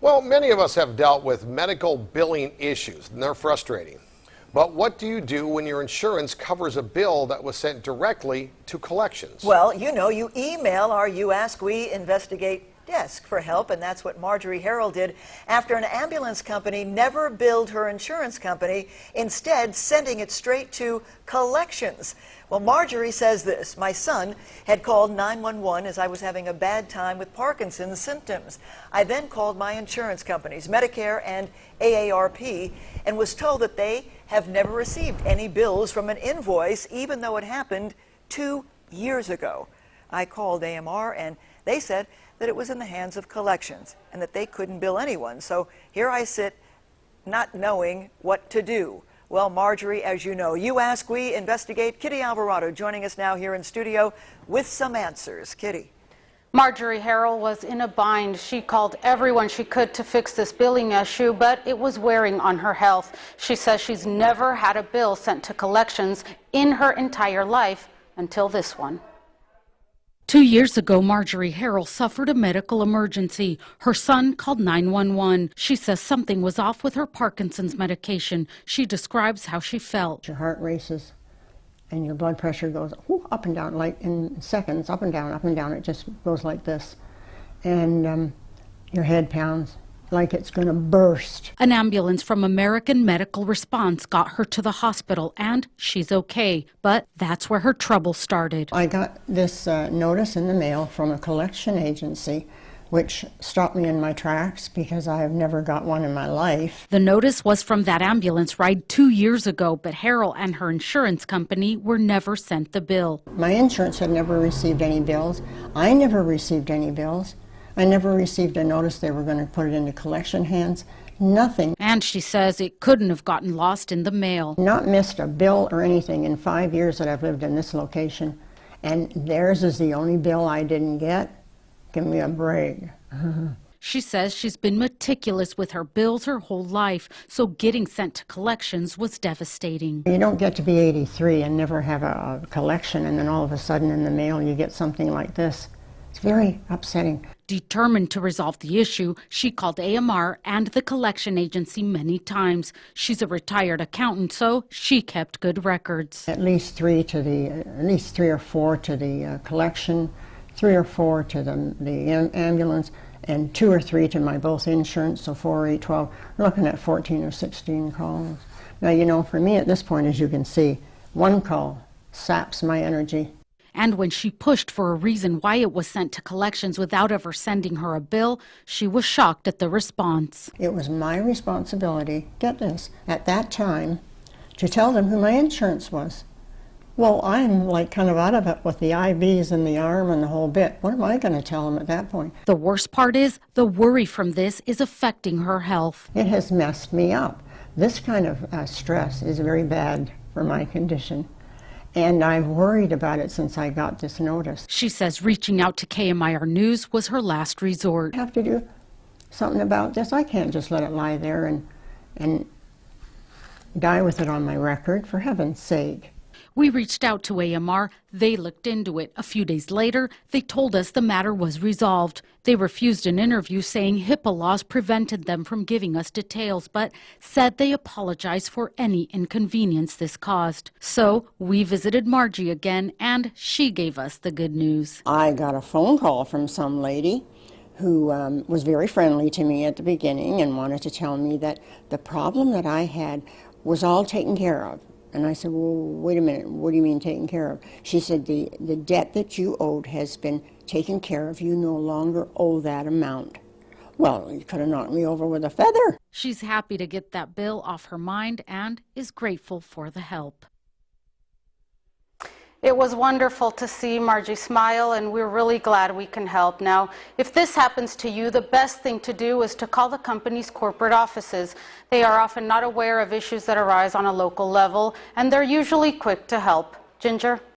Well, many of us have dealt with medical billing issues, and they're frustrating. But what do you do when your insurance covers a bill that was sent directly to collections? Well, you email our You Ask, We Investigate desk for help, and that's what Marjorie Harrell did after an ambulance company never billed her insurance company, instead sending it straight to collections. Well, Marjorie says this: my son had called 911 as I was having a bad time with Parkinson's symptoms. I then called my insurance companies, Medicare and AARP, and was told that they have never received any bills from an invoice, even though it happened 2 years ago. I called AMR, and they said that it was in the hands of collections and that they couldn't bill anyone. So here I sit, not knowing what to do. Well, Marjorie, as you know, You Ask, We Investigate. Kitty Alvarado joining us now here in studio with some answers. Kitty. Marjorie Harrell was in a bind. She called everyone she could to fix this billing issue, but it was wearing on her health. She says she's never had a bill sent to collections in her entire life until this one. 2 years ago, Marjorie Harrell suffered a medical emergency. Her son called 911. She says something was off with her Parkinson's medication. She describes how she felt. Your heart races and your blood pressure goes up and down, like in seconds, up and down, up and down. It just goes like this. And your head pounds like it's going to burst. An ambulance from American Medical Response got her to the hospital, and she's okay. But that's where her trouble started. I got this notice in the mail from a collection agency, which stopped me in my tracks because I have never got one in my life. The notice was from that ambulance ride 2 years ago, but Harrell and her insurance company were never sent the bill. My insurance had never received any bills. I never received any bills. I never received a notice they were going to put it into collection hands. Nothing. And she says it couldn't have gotten lost in the mail. Not missed a bill or anything in 5 years that I've lived in this location. And theirs is the only bill I didn't get. Give me a break. She says she's been meticulous with her bills her whole life, so getting sent to collections was devastating. You don't get to be 83 and never have a collection, and then all of a sudden in the mail you get something like this. It's very upsetting. Determined to resolve the issue, she called AMR and the collection agency many times. She's a retired accountant, so she kept good records. At least three or four to the collection, 3 or 4 to the ambulance, and 2 or 3 to my both insurance, so 4, 8, 12. We're looking at 14 or 16 calls. Now, for me at this point, as you can see, one call saps my energy. And when she pushed for a reason why it was sent to collections without ever sending her a bill, she was shocked at the response. It was my responsibility, get this, at that time, to tell them who my insurance was. Well, I'm like kind of out of it with the IVs and the arm and the whole bit. What am I going to tell them at that point? The worst part is the worry from this is affecting her health. It has messed me up. This kind of stress is very bad for my condition. And I've worried about it since I got this notice. She says reaching out to KMIR News was her last resort. I have to do something about this. I can't just let it lie there and die with it on my record, for heaven's sake. We reached out to AMR. They looked into it. A few days later, they told us the matter was resolved. They refused an interview, saying HIPAA laws prevented them from giving us details, but said they apologized for any inconvenience this caused. So we visited Margie again, and she gave us the good news. I got a phone call from some lady who was very friendly to me at the beginning and wanted to tell me that the problem that I had was all taken care of. And I said, well, wait a minute, what do you mean taken care of? She said, the debt that you owed has been taken care of. You no longer owe that amount. Well, you could have knocked me over with a feather. She's happy to get that bill off her mind and is grateful for the help. It was wonderful to see Margie smile, and we're really glad we can help. Now, if this happens to you, the best thing to do is to call the company's corporate offices. They are often not aware of issues that arise on a local level, and they're usually quick to help. Ginger?